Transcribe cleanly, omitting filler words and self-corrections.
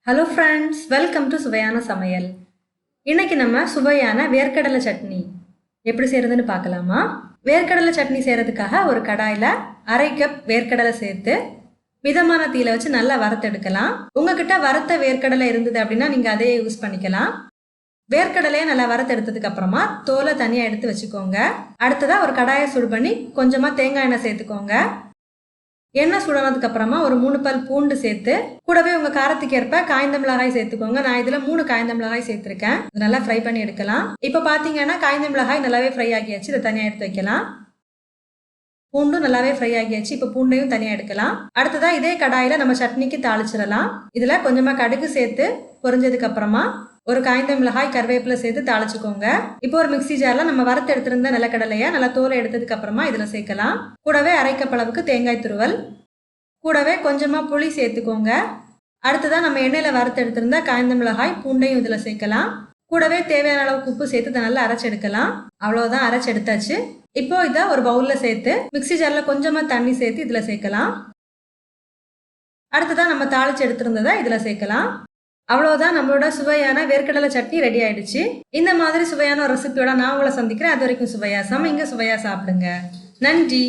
Hello friends, welcome to சுவையான சமையல். இன்னைக்கு நம்ம சுவையான வேர்க்கடலை சட்னி எப்படி செய்கிறதுன்னு பார்க்கலாமா? வேர்க்கடலை சட்னி செய்கிறதுக்காக ஒரு கடாயில் அரை கப் வேர்க்கடலை சேர்த்து மிதமான தீயில வச்சு நல்லா வறுத்தெடுக்கலாம். உங்ககிட்ட வறுத்த வேர்க்கடலை இருந்தது அப்படின்னா நீங்கள் அதையே யூஸ் பண்ணிக்கலாம். வேர்க்கடலையை நல்லா வறுத்தெடுத்ததுக்கு அப்புறமா தோலை தனியாக எடுத்து வச்சுக்கோங்க. அடுத்ததாக ஒரு கடாயை சுடு பண்ணி கொஞ்சமாக தேங்காய் எண்ணெய் சேர்த்துக்கோங்க. எண்ணெய் சுடானதுக்கு அப்புறமா ஒரு 3 பல் பூண்டு சேர்த்து கூடவே உங்க காரத்துக்கு ஏற்ப காய்ந்த மிளகாய் சேர்த்துக்கோங்க. நான் இதுல 3 காய்ந்த மிளகாய் சேர்த்திருக்கேன். இது நல்லா ஃப்ரை பண்ணி எடுக்கலாம். இப்ப பாத்தீங்கன்னா காய்ந்த மிளகாய் நல்லாவே ஃப்ரை ஆகியாச்சு. இதை தனியா எடுத்து வைக்கலாம். பூண்டும் நல்லாவே ஃப்ரை ஆகியாச்சு. இப்ப பூண்டையும் தனியா எடுக்கலாம். அடுத்ததா இதே கடாயில நம்ம சட்னிக்கு தாளிச்சிடலாம். இதுல கொஞ்சமா கடுகு சேர்த்து பொரிஞ்சதுக்கு அப்புறமா ஒரு காய்ந்த மிளகாய் கருவேப்பிலை சேர்த்து தாளிச்சுக்கோங்க. இப்போ ஒரு மிக்சி ஜார்ல நம்ம வறுத்து எடுத்திருந்த நிலக்கடலையை நல்லா தோலை எடுத்ததுக்கு அப்புறமா இதுல சேர்க்கலாம். கூடவே அரை கப் அளவுக்கு தேங்காய் துருவல், கூடவே கொஞ்சமா புளி சேர்த்துக்கோங்க. அடுத்ததான் நம்ம எண்ணெயில வறுத்து எடுத்திருந்த காய்ந்த மிளகாய் பூண்டையும் இதுல சேர்க்கலாம். கூடவே தேவையான அளவுக்கு உப்பு சேர்த்து இதை நல்லா அரைச்செடுக்கலாம். அவ்வளவுதான், அரைச்செடுத்தாச்சு. இப்போ இதை ஒரு பவுல்ல சேர்த்து மிக்சி ஜார்ல கொஞ்சமா தண்ணி சேர்த்து இதுல சேர்க்கலாம். அடுத்ததான் நம்ம தாளிச்சு எடுத்திருந்ததை இதுல சேர்க்கலாம். அவ்வளோதான், நம்மளோட சுவையான வேர்க்கடலை சட்னி ரெடி ஆயிடுச்சு. இந்த மாதிரி சுவையான ரெசிபியோட நான் உங்களை சந்திக்கிறேன். அது வரைக்கும் சுவையா சமைங்க, சுவையா சாப்பிடுங்க. நன்றி.